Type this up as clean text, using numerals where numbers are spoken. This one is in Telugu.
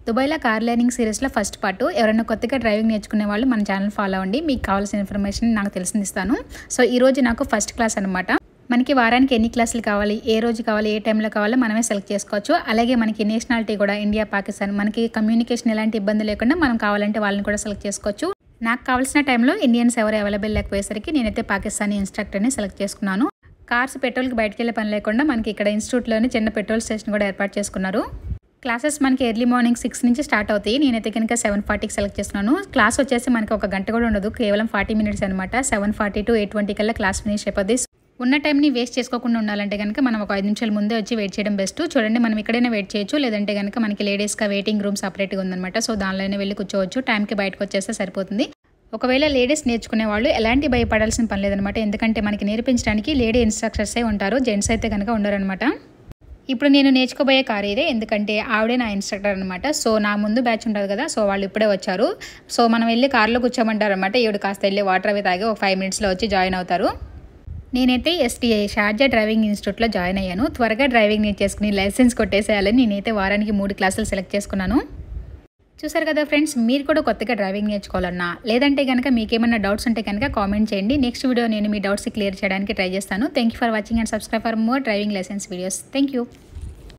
దుబాయ్‌లో కార్ లెర్నింగ్ సిరీస్‌లో ఫస్ట్ పార్ట్. ఎవరైనా కొత్తగా డ్రైవింగ్ నేర్చుకునే వాళ్ళు మన ఛానల్ ఫాలో అవ్వండి. మీకు కావాల్సిన ఇన్ఫర్మేషన్ నాకు తెలిసింది ఇస్తాను. సో ఈరోజు నాకు ఫస్ట్ క్లాస్ అనమాట. మనకి వారానికి ఎన్ని క్లాసులు కావాలి, ఏ రోజు కావాలి, ఏ టైంలో కావాలో మనమే సెలెక్ట్ చేసుకోవచ్చు. అలాగే మనకి నేషనాలిటీ కూడా ఇండియా, పాకిస్తాన్, మనకి కమ్యూనికేషన్ ఎలాంటి ఇబ్బంది లేకుండా మనం కావాలంటే వాళ్ళని కూడా సెలెక్ట్ చేసుకోవచ్చు. నాకు కావాల్సిన టైంలో ఇండియన్స్ ఎవరు అవైలబుల్ లేకపోయేసరికి నేనైతే పాకిస్తానీ ఇన్స్ట్రక్టర్ని సెలెక్ట్ చేసుకున్నాను. కార్స్ పెట్రోల్కి బయటకు వెళ్ళే పని లేకుండా మనకి ఇక్కడ ఇన్స్టిట్యూట్లోనే చిన్న పెట్రోల్ స్టేషన్ కూడా ఏర్పాటు చేసుకున్నారు. క్లాసెస్ మనకి ఎర్లీ మార్నింగ్ 6 నుంచి స్టార్ట్ అవుతాయి. నేనైతే కనుక 7:40కి సెలెక్ట్ చేస్తున్నాను. క్లాస్ వచ్చేసి మనకి ఒక గంట కూడా ఉండదు, కేవలం 40 మినిట్స్ అనమాట. 7:40 to 8:20 కల్లా క్లాస్ ఫినిష్ అయిపోద్ది. ఉన్న టైంని వేస్ట్ చేసుకోకుండా ఉండాలంటే కనుక మనం ఒక 5 నిమిషాల ముందే వచ్చి వెయిట్ చేయడం బెస్ట్. చూడండి, మనం ఇక్కడైనా వెయిట్ చేయొచ్చు, లేదంటే కనుక మనకి లేడీస్గా వెయిటింగ్ రూమ్ సపరేట్గా ఉందన్నమాట. సో దానిలోనే వెళ్ళి కూర్చోవచ్చు. టైంకి బయటకు వచ్చేస్తే సరిపోతుంది. ఒకవేళ లేడీస్ నేర్చుకునే వాళ్ళు ఎలాంటి భయపడాల్సిన పని లేదనమాట. ఎందుకంటే మనకి నేర్పించడానికి లేడీ ఇన్స్ట్రక్టర్సే ఉంటారు, జెంట్స్ అయితే కనుక ఉండరనమాట. ఇప్పుడు నేను నేర్చుకోబోయే కార్ ఇదే, ఎందుకంటే ఆవిడే నా ఇన్స్ట్రక్టర్ అనమాట. సో నా ముందు బ్యాచ్ ఉంటుంది కదా, సో వాళ్ళు ఇప్పుడే వచ్చారు. సో మనం వెళ్ళి కార్లో కూర్చోమంటారు అనమాట. ఈవిడ కాస్త వెళ్ళి వాటర్ అవి తాగి ఒక 5 మినిట్స్లో వచ్చి జాయిన్ అవుతారు. నేనైతే STA షార్జా డ్రైవింగ్ ఇన్స్టిట్యూట్లో జాయిన్ అయ్యాను. త్వరగా డ్రైవింగ్ నేర్చేసుకుని లైసెన్స్ కొట్టేసేయాలని నేనైతే వారానికి 3 క్లాసులు సెలెక్ట్ చేసుకున్నాను. చూసారు కదా ఫ్రెండ్స్, మీరు కూడా కొత్తగా డ్రైవింగ్ నేర్చుకోవాలన్నా, లేదంటే కనుక మీకేమన్నా డౌట్స్ ఉంటే కనుక కామెంట్ చేయండి. నెక్స్ట్ వీడియో నేను మీ డౌట్స్ క్లియర్ చేయడానికి ట్రై చేస్తాను. Thank you for watching and subscribe for more driving licence videos. Thank you.